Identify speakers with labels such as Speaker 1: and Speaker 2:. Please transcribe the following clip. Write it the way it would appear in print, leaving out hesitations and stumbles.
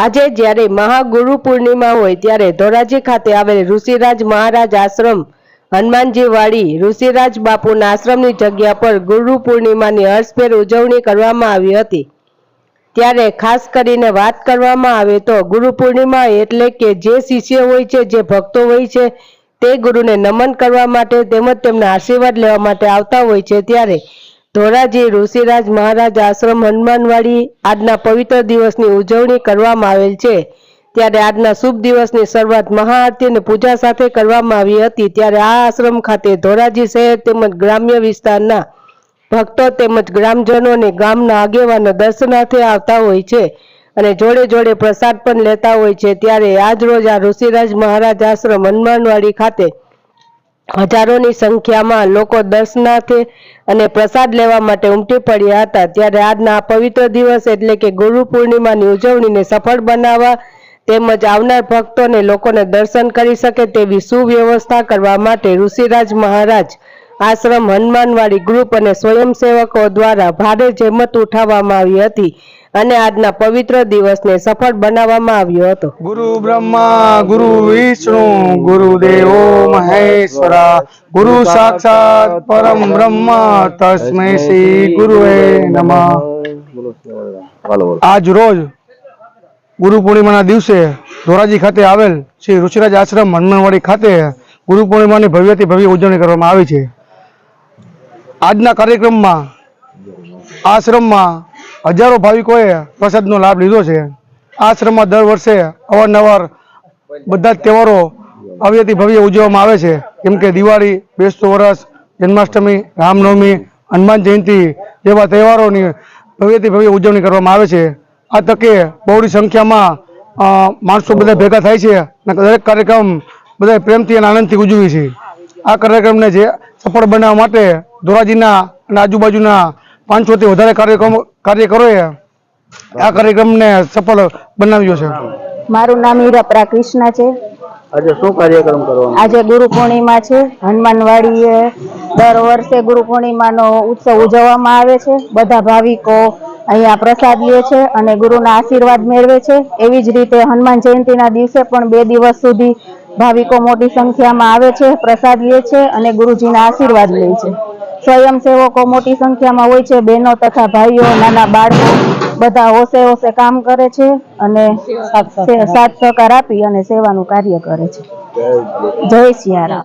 Speaker 1: આજે જ્યારે મહાગુરુ પૂર્ણિમા હોય ત્યારે ધોરાજી ખાતે આવેલ ઋષિરાજ મહારાજ આશ્રમ હનુમાનજી વાડી ઋષિરાજ બાપુના આશ્રમની જગ્યા પર ગુરુ પૂર્ણિમાની હર્ષભેર ઉજવણી કરવામાં આવી હતી। ત્યારે ખાસ કરીને વાત કરવામાં આવે તો ગુરુ પૂર્ણિમા એટલે કે જે શિષ્ય હોય છે, જે ભક્તો હોય છે, તે ગુરુને નમન કરવા માટે તેમજ તેમના આશીર્વાદ લેવા માટે આવતા હોય છે। ત્યારે ધોરાજી ઋષિરાજ મહારાજ આશ્રમ હનુમાનવાડી આજના પવિત્ર દિવસની ઉજવણી કરવામાં આવેલ છે। ત્યારે આજના શુભ દિવસની શરૂઆત મહાઆરતી અને પૂજા સાથે કરવામાં આવી હતી। ત્યારે આ આશ્રમ ખાતે ધોરાજી શહેર તેમજ ગ્રામ્ય વિસ્તારના ભક્તો તેમજ ગ્રામજનો અને ગામના આગેવાનો દર્શનાર્થે આવતા હોય છે અને જોડે જોડે પ્રસાદ પણ લેતા હોય છે। ત્યારે આજ રોજ આ ઋષિરાજ મહારાજ આશ્રમ હનુમાનવાડી ખાતે હજારોની સંખ્યામાં લોકો દર્શનાર્થે અને પ્રસાદ લેવા માટે ઉમટી પડ્યા હતા। ત્યારે આજના આ પવિત્ર દિવસ એટલે કે ગુરુ પૂર્ણિમાની ઉજવણીને સફળ બનાવવા તેમજ આવનાર ભક્તોને લોકોને દર્શન કરી શકે તેવી સુવ્યવસ્થા કરવા માટે ઋષિરાજ મહારાજ આશ્રમ હનુમાનવાડી ગ્રુપ અને સ્વયંસેવકો દ્વારા ભારે જહેમત ઉઠાવવામાં આવી હતી અને આજના પવિત્ર દિવસને સફળ બનાવવામાં આવ્યો હતો।
Speaker 2: ગુરુ બ્રહ્મા ગુરુ વિષ્ણુ ગુરુદેવો મહેશ્વરા ગુરુ સાક્ષાત પરમ બ્રહ્મ તસ્મૈ શ્રી ગુરુએ નમઃ। આજ રોજ ગુરુ પૂર્ણિમાના દિવસે ધોરાજી ખાતે આવેલ શ્રી ઋષિરાજ આશ્રમ હનુમાનવાડી ખાતે ગુરુ પૂર્ણિમાની ભવ્યથી ભવ્ય ઉજવણી કરવામાં આવી છે। આજના કાર્યક્રમમાં આશ્રમમાં હજારો ભાવિકોએ પ્રસાદનો લાભ લીધો છે। આશ્રમમાં દર વર્ષે અવારનવાર બધા જ તહેવારો ભવ્યથી ભવ્ય ઉજવવામાં આવે છે, જેમ કે દિવાળી, બેસતું વરસ, જન્માષ્ટમી, રામનવમી, હનુમાન જયંતિ જેવા તહેવારોની ભવ્યથી ભવ્ય ઉજવણી કરવામાં આવે છે। આ તકે બહોળી સંખ્યામાં માણસો બધા ભેગા થાય છે અને દરેક કાર્યક્રમ બધા પ્રેમથી અને આનંદથી ઉજવી છે। આ કાર્યક્રમને જે સફળ બનાવવા માટે ધોરાજીના અને આજુબાજુના 500થી વધારે કાર્યકરોએ આ કાર્યક્રમને સફળ બનાવ્યો છે।
Speaker 3: મારું નામ હીરાપરા કૃષ્ણા છે।
Speaker 4: આજે શું કાર્યક્રમ કરવાનો?
Speaker 3: આજે ગુરુ પૂર્ણિમા છે। હનુમાનવાડીએ દર વર્ષે ગુરુ પૂર્ણિમાનો ઉત્સવ ઉજવવામાં આવે છે। બધા ભાવિકો અહીંયા પ્રસાદ લે છે અને ગુરુના આશીર્વાદ મેળવે છે। એવી જ રીતે હનુમાન જયંતિના દિવસે પણ 2 દિવસ સુધી ભાવિકો મોટી સંખ્યામાં આવે છે, પ્રસાદ લે છે અને ગુરુજીના આશીર્વાદ લે છે। સ્વયંસેવકો મોટી સંખ્યામાં હોય છે, બહેનો તથા ભાઈઓ, નાના બાળકો બધા હોશે હોશે કામ કરે છે અને સાથ સહકાર આપી અને સેવાનું કાર્ય કરે છે। જય સિયારામ।